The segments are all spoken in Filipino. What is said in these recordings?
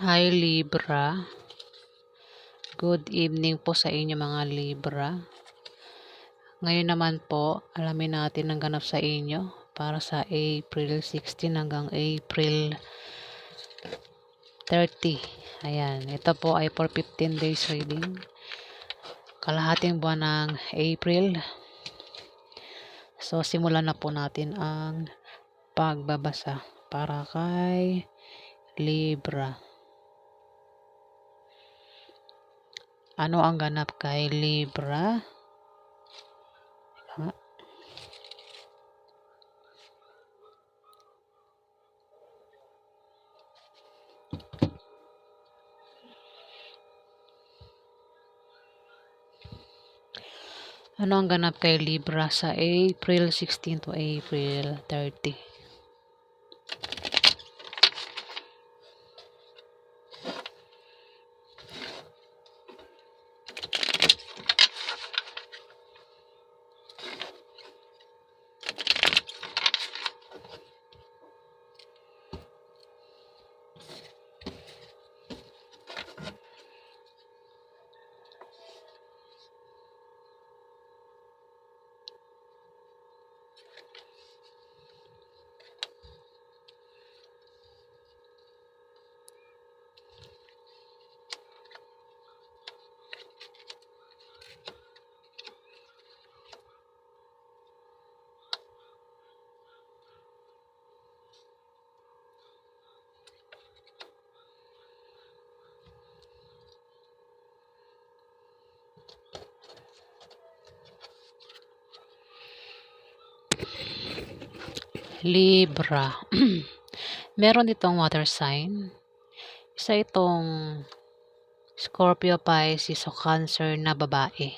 Hi Libra, good evening po sa inyo mga Libra. Ngayon naman po, alamin natin ang ganap sa inyo para sa April 16 hanggang April 30. Ayan, ito po ay for 15 days reading. Kalahating buwan ng April. So, simulan na po natin ang pagbabasa para kay Libra. Ano ang ganap kay Libra? Ano ang ganap kay Libra sa April 16 to April 30? Libra. Meron ditong water sign. Isa itong Scorpio, Pisces o Cancer na babae.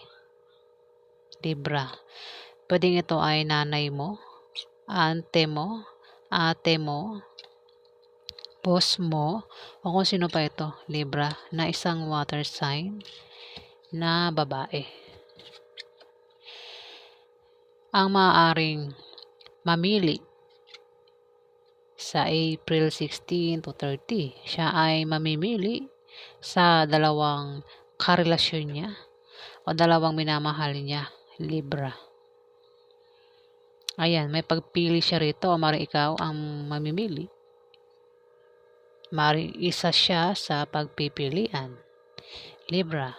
Libra. Pwedeng ito ay nanay mo, ante mo, ate mo, boss mo, o kung sino pa ito, Libra, na isang water sign na babae. Ang maaaring mamili sa April 16 to 30, siya ay mamimili sa dalawang karelasyon niya o dalawang minamahal niya, Libra. Ayan, may pagpili siya rito o maaaring ikaw ang mamimili. Maaaring isa siya sa pagpipilian, Libra.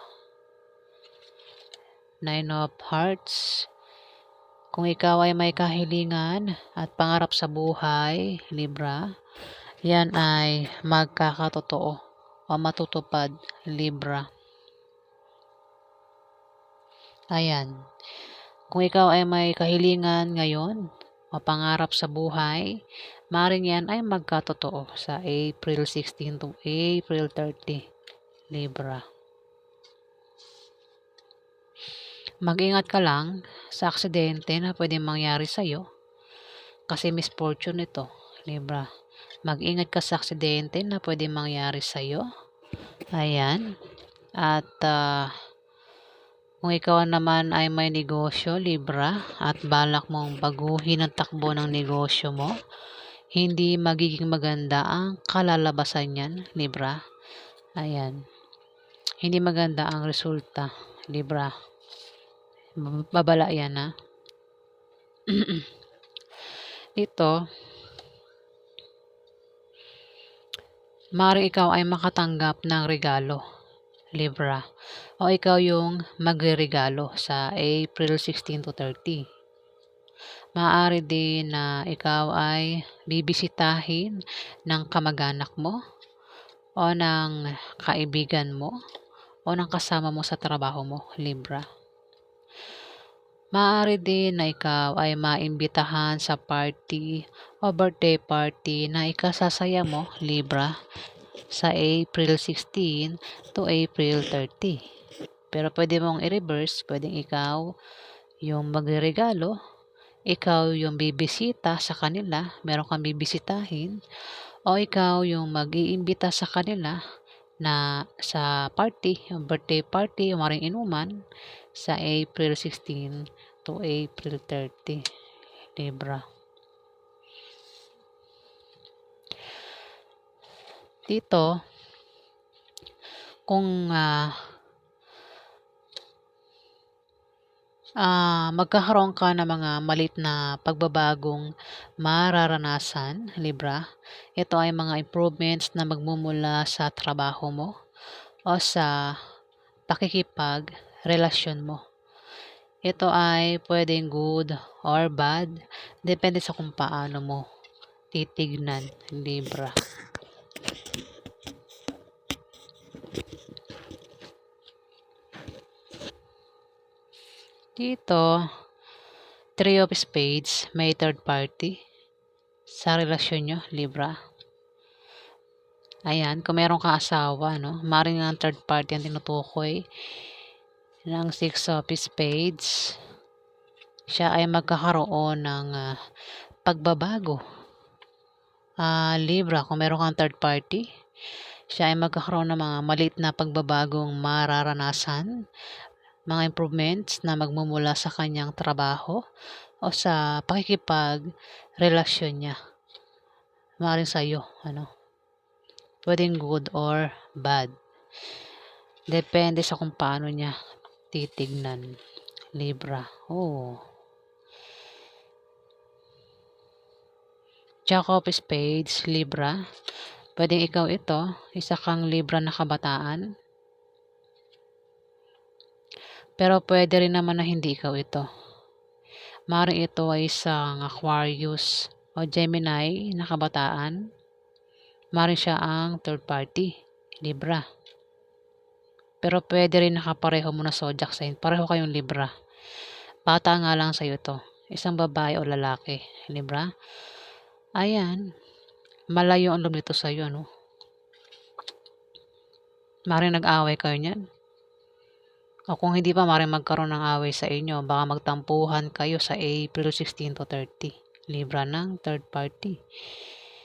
Nine of Hearts. Kung ikaw ay may kahilingan at pangarap sa buhay, Libra, yan ay magkakatotoo o matutupad, Libra. Ayan. Kung ikaw ay may kahilingan ngayon o pangarap sa buhay, maaaring yan ay magkatotoo sa April 16 to April 30, Libra. Mag-ingat ka lang sa aksidente na pwedeng mangyari sa'yo kasi misfortune ito, Libra. Mag-ingat ka sa aksidente na pwedeng mangyari sa'yo. Ayan. At kung ikaw naman ay may negosyo, Libra, at balak mong baguhin ang takbo ng negosyo mo, hindi magiging maganda ang kalalabasan niyan, Libra. Ayan. Hindi maganda ang resulta, Libra. Babala yan, ha? Dito, maaaring ikaw ay makatanggap ng regalo, Libra. O ikaw yung magre-regalo sa April 16 to 30. Maaari din na ikaw ay bibisitahin ng kamag-anak mo o ng kaibigan mo o ng kasama mo sa trabaho mo, Libra. Maaari din na ikaw ay maimbitahan sa party o birthday party na ikasasaya mo, Libra, sa April 16 to April 30. Pero pwede mong i-reverse, pwedeng ikaw yung magregalo, ikaw yung bibisita sa kanila, meron kang bibisitahin, o ikaw yung mag-iimbita sa kanila na sa party, birthday party, maring inuman, sa April 16 to April 30, Libra. Dito, kung magkakaroon ka ng mga maliit na pagbabagong mararanasan, Libra. Ito ay mga improvements na magmumula sa trabaho mo o sa pakikipagrelasyon mo. Ito ay pwedeng good or bad, depende sa kung paano mo titignan, Libra. Dito, Three of Spades, may third party sa relasyon nyo, Libra. Ayan, kung meron kang asawa, no, maaaring ang third party ang tinutukoy ng Six of Spades. Siya ay magkakaroon ng pagbabago. Libra, kung meron kang third party, siya ay magkakaroon ng mga maliit na pagbabagong mararanasan, mga improvements na magmumula sa kanyang trabaho o sa pakikipagrelasyon niya. Maaaring sa'yo, pwedeng good or bad. Depende sa kung paano niya titignan, Libra. Jack of Spades, Libra. Pwedeng ikaw ito, isa kang Libra na kabataan. Pero pwede rin naman na hindi ikaw ito. Maaaring ito ay isang Aquarius o Gemini na kabataan. Maaaring siya ang third party, Libra. Pero pwede rin nakapareho mo na zodiac sign. Pareho kayong Libra. Bata nga lang sa'yo to. Isang babae o lalaki, Libra. Ayan. Malayo ang loob nito sa'yo, no? Maaaring nag-away kayo niyan. O kung hindi pa, maaaring magkaroon ng away sa inyo. Baka magtampuhan kayo sa April 16 to 30. Libra ng third party.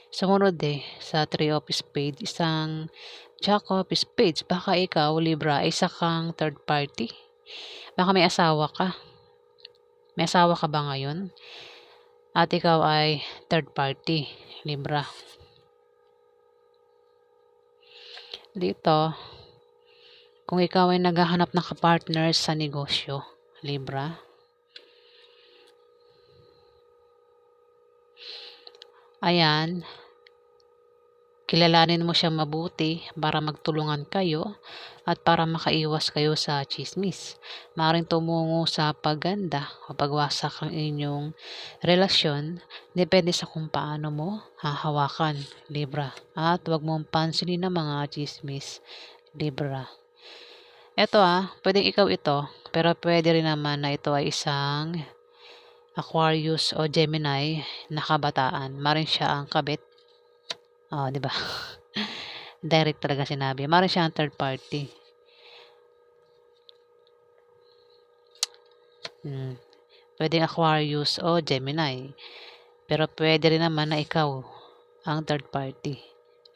Sumunod sa Three of Spades, isang Jack of Spades. Baka ikaw, Libra, isa kang third party. Baka may asawa ka. May asawa ka ba ngayon? At ikaw ay third party, Libra. Dito, kung ikaw ay naghahanap ng kapartner sa negosyo, Libra. Ayan, kilalanin mo siya mabuti para magtulungan kayo at para makaiwas kayo sa chismis. Maaaring tumungo sa pagganda o pagwasak ang inyong relasyon, depende sa kung paano mo hahawakan, Libra. At huwag mong pansinin ang mga chismis, Libra. Ito pwedeng ikaw ito, pero pwede rin naman na ito ay isang Aquarius o Gemini na kabataan. Maaaring siya ang kabit. Di ba? Direct talaga sinabi. Maaaring siya ang third party. Pwedeng Aquarius o Gemini. Pero pwede rin naman na ikaw ang third party,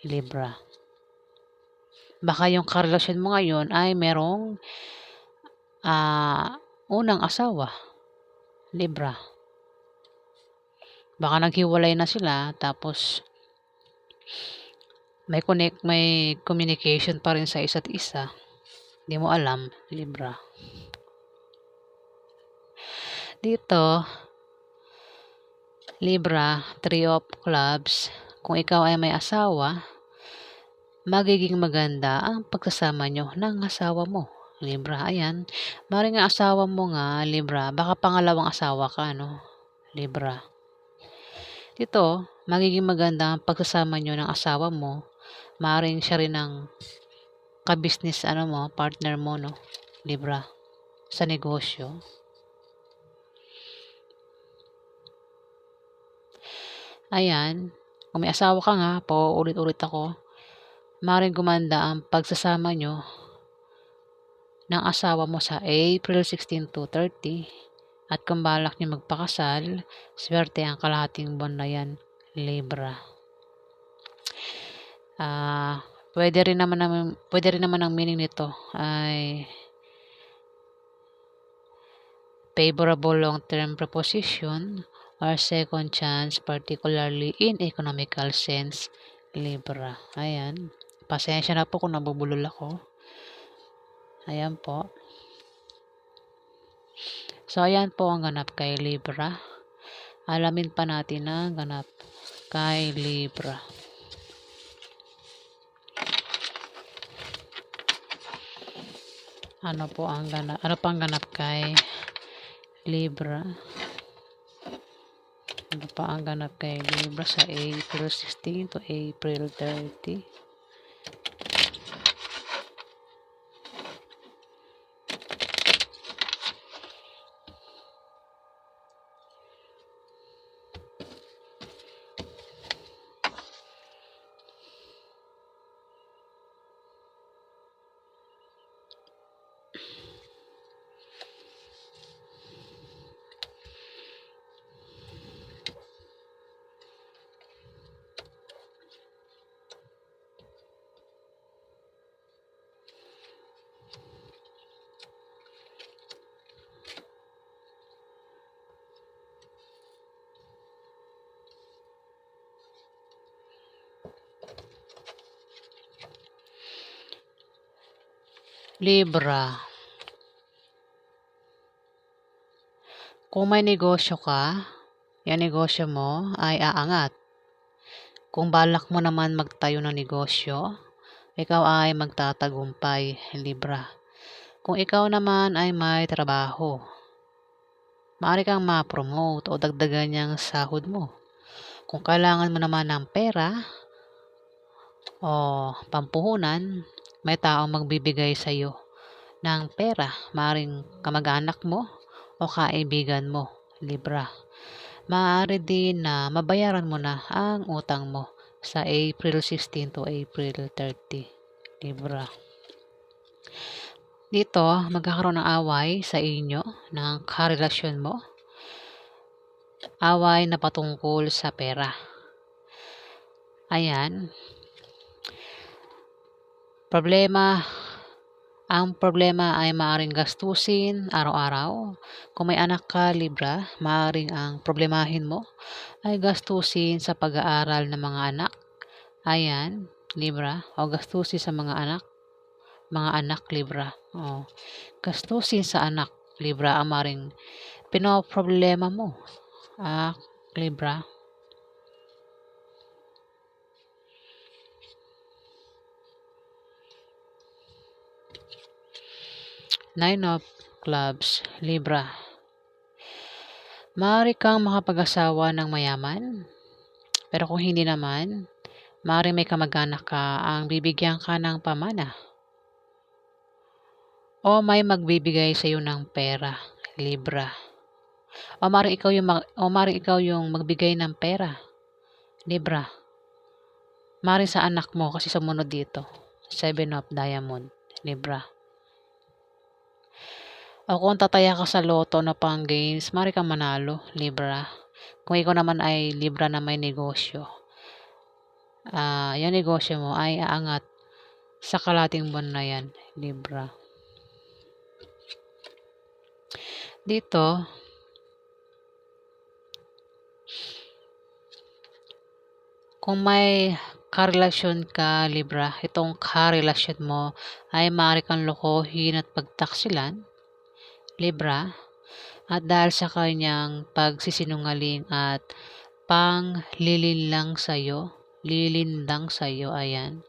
Libra. Baka yung karelasyon mo ngayon ay merong unang asawa, Libra. Baka naghiwalay na sila tapos may communication pa rin sa isa't isa. Hindi mo alam, Libra. Dito, Libra, Three of Clubs. Kung ikaw ay may asawa, magiging maganda ang pagsasama nyo ng asawa mo, Libra. Ayan, maaaring ang asawa mo nga, Libra, baka pangalawang asawa ka, Libra. Dito, magiging maganda ang pagsasama nyo ng asawa mo. Maaaring siya rin ang ka-business partner mo, Libra, sa negosyo. Ayan, kung may asawa ka nga, paulit-ulit ako, maaaring gumanda ang pagsasama nyo ng asawa mo sa April 16 to 30. At kung balak nyo magpakasal, swerte ang kalahating buwan na yan, Libra. Pwede rin naman ang meaning nito ay favorable long-term proposition or second chance, particularly in economical sense, Libra. Ayan. Pasensya na po kung nabubulol ako. Ayan po. So, ayan po ang ganap kay Libra. Alamin pa natin ang ganap kay Libra. Ano po ang ganap? Ano pang ganap kay Libra? Ano pa ang ganap kay Libra sa April 16 to April 30? Libra, kung may negosyo ka, yung negosyo mo ay aangat. Kung balak mo naman magtayo ng negosyo, ikaw ay magtatagumpay, Libra. Kung ikaw naman ay may trabaho, maaari kang ma-promote o dagdagan niyang sahod mo. Kung kailangan mo naman ng pera o pampuhunan, may taong magbibigay sa iyo ng pera, maaaring kamag-anak mo o kaibigan mo, Libra. Maaari din na mabayaran mo na ang utang mo sa April 16 to April 30, Libra. Dito, magkakaroon ng away sa inyo ng karelasyon mo. Away na patungkol sa pera. Ayan. Ang problema ay maaaring gastusin araw-araw. Kung may anak ka, Libra, maaaring ang problemahin mo ay gastusin sa pag-aaral ng mga anak. Ayan, Libra. O gastusin sa mga anak, Libra. O, gastusin sa anak, Libra, ang maaaring pinoproblema mo. Libra. Nine of Clubs, Libra. Maaari kang makapag-asawa ng mayaman, pero kung hindi naman, maaari may kamag-anak ka ang bibigyan ka ng pamana. O may magbibigay sa iyo ng pera, Libra. O maaari ikaw yung magbigay ng pera, Libra. Maaari sa anak mo kasi sumunod dito. Seven of Diamond, Libra. O kung tataya ka sa loto na pang games, maaari kang manalo, Libra. Kung ikaw naman ay Libra na may negosyo, yung negosyo mo ay aangat sa kalating buwan na yan, Libra. Dito, kung may karelasyon ka, Libra, itong karelasyon mo ay maaari kang lokohin at pagtaksilan, Libra, at dahil sa kanyang pagsisinungaling at lilindang sa'yo, ayan,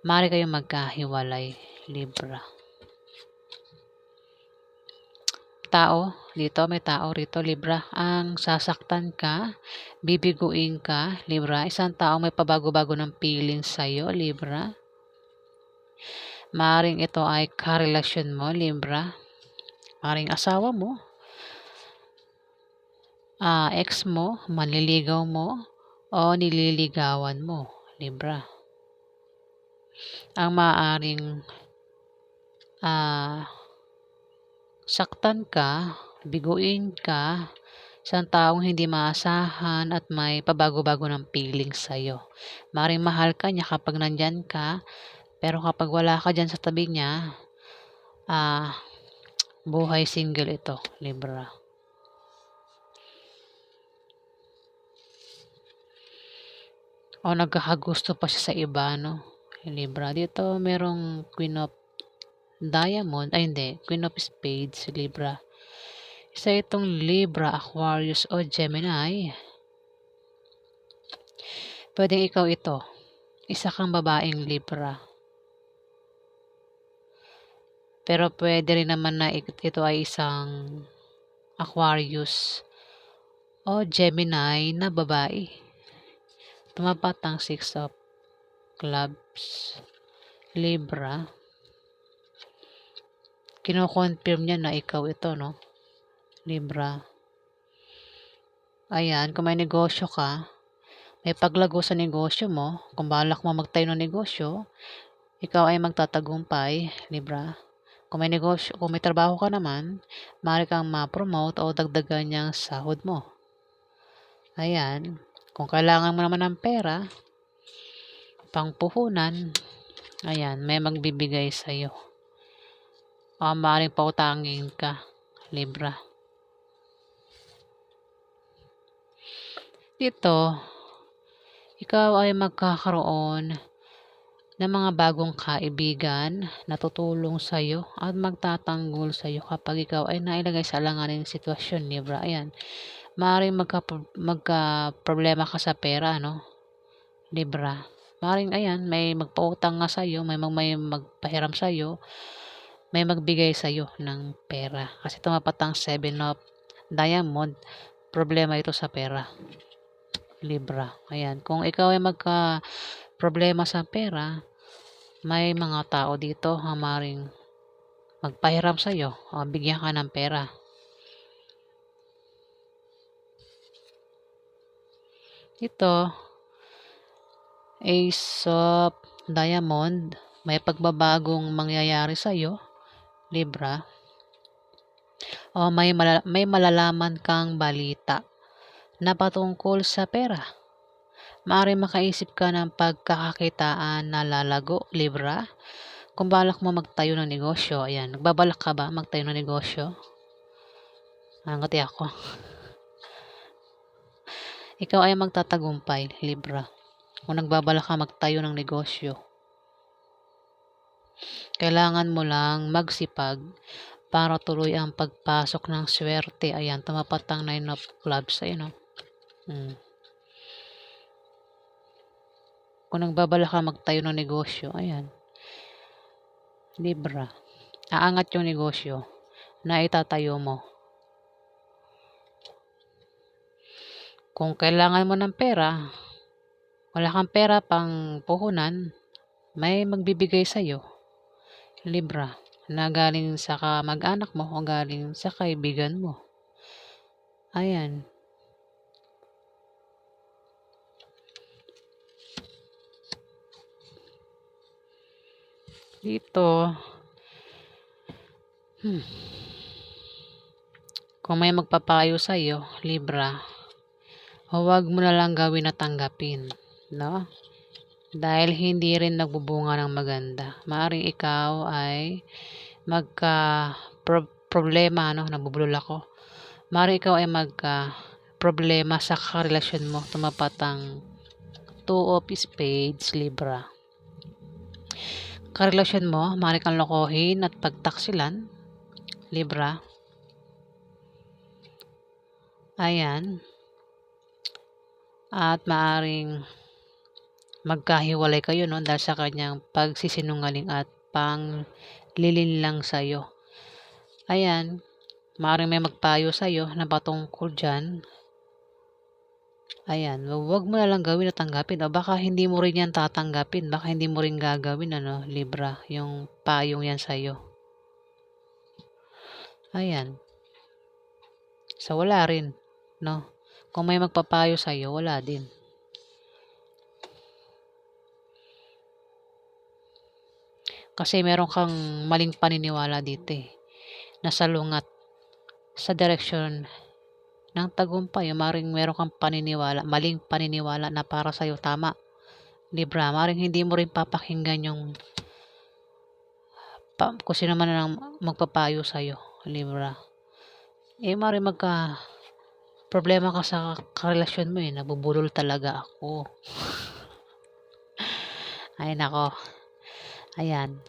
maaari kayong magkahiwalay, Libra. May tao rito, Libra, ang sasaktan ka, bibiguin ka, Libra, isang tao may pabago-bago ng feelings sa'yo, Libra. Maaring ito ay karelasyon mo, Libra. Maaring asawa mo, ex mo, manliligaw mo, o nililigawan mo, Libra. Ang maaaring saktan ka, biguin ka, isang taong hindi maasahan at may pabago-bago ng feelings sa'yo. Maaaring mahal ka niya kapag nandyan ka, pero kapag wala ka dyan sa tabi niya, buhay single ito, Libra. O nagkakagusto pa siya sa iba, no? Libra. Dito merong Queen of Diamond, ay hindi, Queen of Spades, Libra. Isa itong Libra, Aquarius o Gemini. Pwedeng ikaw ito. Isa kang babaeng Libra. Pero pwede rin naman na ito ay isang Aquarius o Gemini na babae. Tumapat ang 6 of Clubs. Libra. Kino-confirm niya na ikaw ito, no? Libra. Ayan, kung may negosyo ka, may paglago sa negosyo mo, kung balak mo magtayo ng negosyo, ikaw ay magtatagumpay, Libra. Kung may negosyo, kung may trabaho ka naman, maaari kang ma-promote o dagdagan niyang sahod mo. Ayan, kung kailangan mo naman ng pera, pangpuhunan, ayan, may magbibigay sa'yo. O maaaring pautangin ka, Libra. Dito, ikaw ay magkakaroon ng mga bagong kaibigan na tutulong sa'yo at magtatanggol sa'yo kapag ikaw ay nailagay sa alanganing sitwasyon, Libra. Ayan, maaaring magka-problema ka sa pera, no? Libra. Maaaring, ayan, may magpautang nga sa'yo, may magpahiram sa'yo, may magbigay sa'yo ng pera. Kasi tumapat ang 7 of Diamond, problema ito sa pera. Libra. Ayan, kung ikaw ay problema sa pera, may mga tao dito ang maaaring magpahiram sa'yo o bigyan ka ng pera. Ito, Ace of Diamond, may pagbabagong mangyayari sa'yo, Libra. O may malalaman kang balita na patungkol sa pera. Maaaring makaisip ka ng pagkakakitaan na lalago, Libra. Kung balak mo magtayo ng negosyo, ayan, nagbabalak ka ba magtayo ng negosyo? Angati ako. Ikaw ay magtatagumpay, Libra. Kung nagbabalak ka magtayo ng negosyo, kailangan mo lang magsipag para tuloy ang pagpasok ng swerte. Ayan, tumapat ang 9 of Clubs. Ayun, no? Kung nagbabalak ka magtayo ng negosyo, ayan, Libra, aangat yung negosyo na itatayo mo. Kung kailangan mo ng pera, wala kang pera pang puhunan, may magbibigay sa'yo, Libra, na galing sa kamag-anak mo o galing sa kaibigan mo. Ayan. Dito, kung may magpapayo sa'yo, Libra, huwag mo na lang gawin na tanggapin, no? Dahil hindi rin nagbubunga ng maganda. Maaring ikaw ay problema, no? Nabubulol ako. Maaring ikaw ay problema sa karelasyon mo. Tumapat ang 2 of Spades, Libra. Karelasyon mo, maaari kang lokohin at pagtaksilan, Libra. Ayan. At maaring magkahiwalay kayo, no, dahil sa kanyang pagsisinungaling at panglilinlang sa'yo. Ayan. Maaring may magpayo sa'yo na patungkol dyan. Ayan, huwag mo na lang gawin at tanggapin. O baka hindi mo rin yan tatanggapin. Baka hindi mo rin gagawin, Libra, yung payong yan sa'yo. Ayan. So, wala rin, no? Kung may magpapayo sa'yo, wala din. Kasi meron kang maling paniniwala dito, nasalungat sa direksyon ng tagumpay. Maring meron kang maling paniniwala na para sa'yo tama, Libra. Maring hindi mo rin papakinggan yung kung sino man ang magpapayo sa'yo, Libra. Maring problema ka sa karelasyon mo, nabubulol talaga ako. Ay nako. Ayan,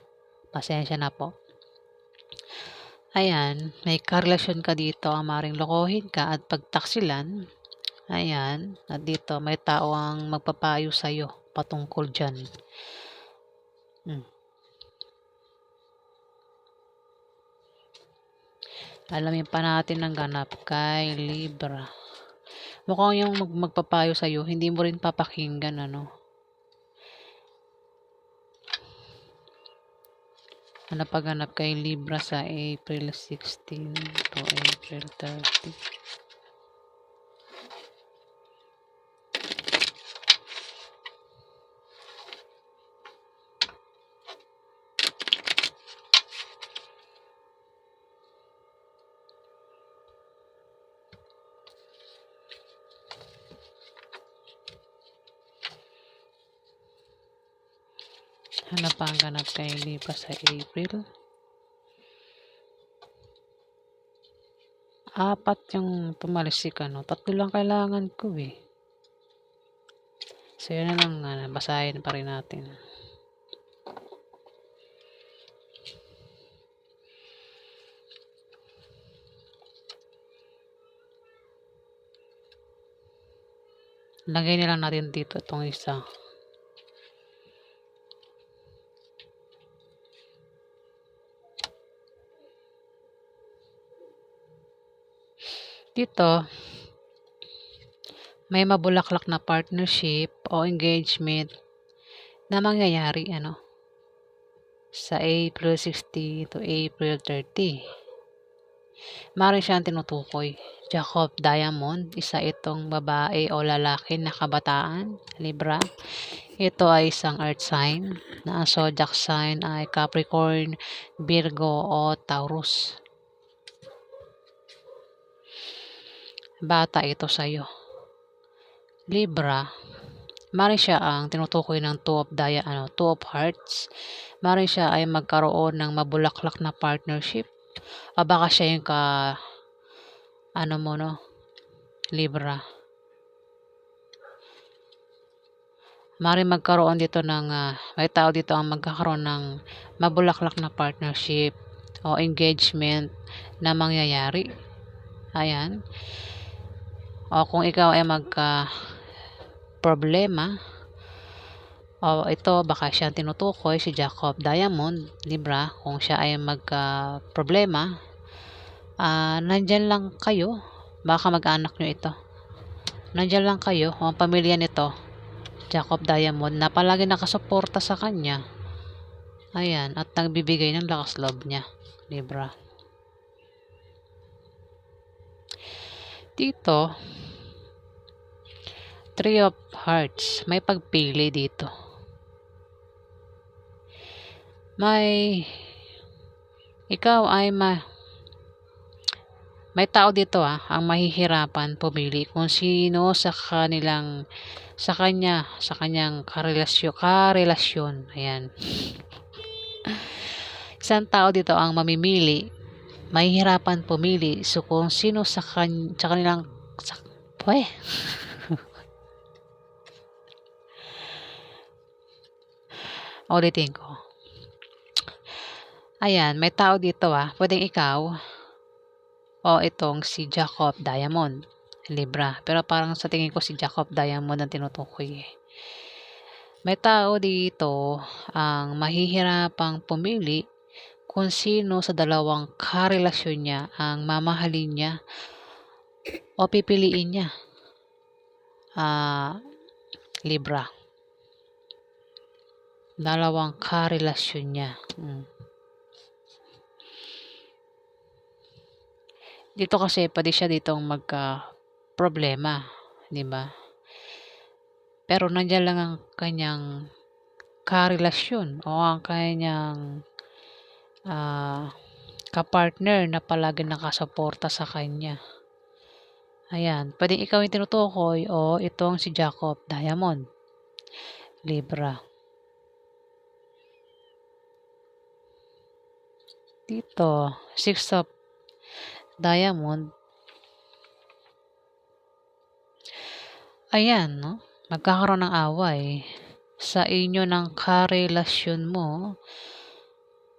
pasensya na po. Ayan, may karelasyon ka dito ang maaaring lokohin ka at pagtaksilan. Ayan, at dito may tao ang magpapayo sa'yo patungkol diyan. Hmm. Alamin pa natin ang ganap kay Libra. Mukhang yung magpapayo sa'yo, hindi mo rin papakinggan, ano? Ano pa ganap kay Libra sa April 16 to April 30? Ano pa ang ganap kay Libra sa April? 4 yung pumalsik, ano? 3 lang kailangan ko, eh. So, yun na lang, basahin pa rin natin. Lagay na lang natin dito itong isa. Dito, may mabulaklak na partnership o engagement na mangyayari, ano, sa April 16 to April 30. Maaaring siyang tinutukoy. Jacob Diamond, isa itong babae o lalaki na kabataan, Libra. Ito ay isang earth sign na ang zodiac sign ay Capricorn, Virgo o Taurus. Bata ito sa'yo. Libra, maaaring siya ang tinutukoy ng two of hearts. Maaaring siya ay magkaroon ng mabulaklak na partnership. O baka siya yung Libra. Maaaring magkaroon dito ng, may tao dito ang magkakaroon ng mabulaklak na partnership o engagement na mangyayari. Ayan. O kung ikaw ay problema, o ito baka siya tinutukoy si Jacob Diamond, Libra, kung siya ay problema, nandyan lang kayo, baka mag-anak nyo ito. Nandyan lang kayo, o ang pamilya nito, Jacob Diamond, na palagi nakasuporta sa kanya. Ayan, at nagbibigay ng lakas loob niya, Libra. Dito, 3 of Hearts, may pagpili dito. Ikaw ay may tao dito ang mahihirapan pumili kung sino sa kanyang karelasyon. Ayan. Isang tao dito ang mahihirapan pumili so kung sino sa kanilang ulitin ko. Ayan, may tao dito pwedeng ikaw o itong si Jacob Diamond, Libra. Pero parang sa tingin ko si Jacob Diamond ang tinutukoy. May tao dito ang mahihirapang pumili kung sino sa dalawang karelasyon niya ang mamahalin niya o pipiliin niya. Libra. Dalawang karelasyon niya. Dito kasi pwede siya ditong problema, di ba? Pero nandiyan lang ang kanyang karelasyon o ang kanyang kapartner na palagi nakasuporta sa kanya. Ayan, pwedeng ikaw yung tinutukoy o itong si Jacob Diamond, Libra. Dito, 6 of Diamond. Ayan, no? Magkakaroon ng away sa inyo ng karelasyon mo.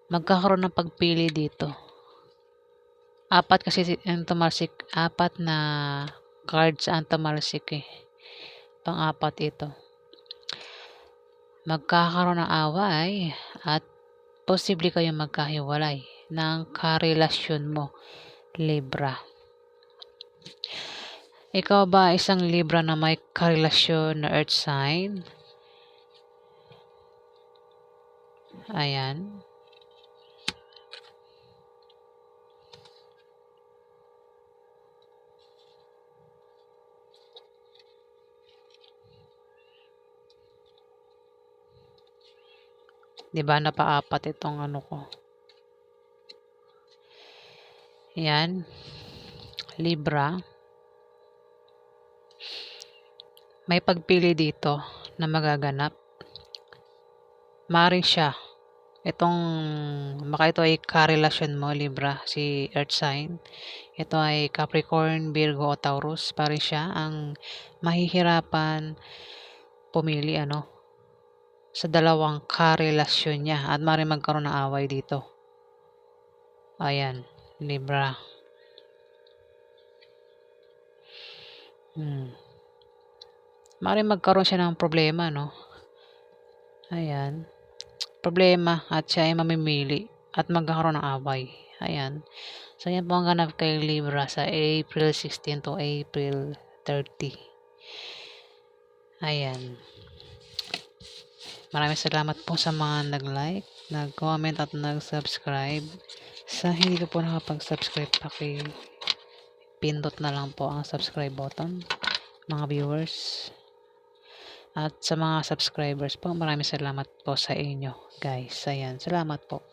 Magkakaroon ng pagpili dito. Apat kasi ang tumalsik, apat na cards ang tumalsik eh. Pang-apat ito. Magkakaroon ng away at posible kayong magkahiwalay ng karelasyon mo, Libra. Ikaw ba isang Libra na may karelasyon na earth sign? Ayan. Diba napaapat itong ano ko. Ayan. Libra. May pagpili dito na magaganap. Maring siya. Baka ito ay karelasyon mo, Libra, si earth sign. Ito ay Capricorn, Virgo o Taurus. Parin siya ang mahihirapan pumili sa dalawang karelasyon niya at maring magkaroon ng away dito. Ayan, Libra. Maring magkaroon siya ng problema, no? Ayan. Problema at siya ay mamimili at magkakaroon ng away. Ayan. So, yan po ang ganap kay Libra sa April 16 to April 30. Ayan. Maraming salamat po sa mga nag-like, nag-comment at nag-subscribe. Sa hindi ko po nakapag-subscribe, pindot na lang po ang subscribe button, mga viewers. At sa mga subscribers po, maraming salamat po sa inyo, guys. Ayan, salamat po.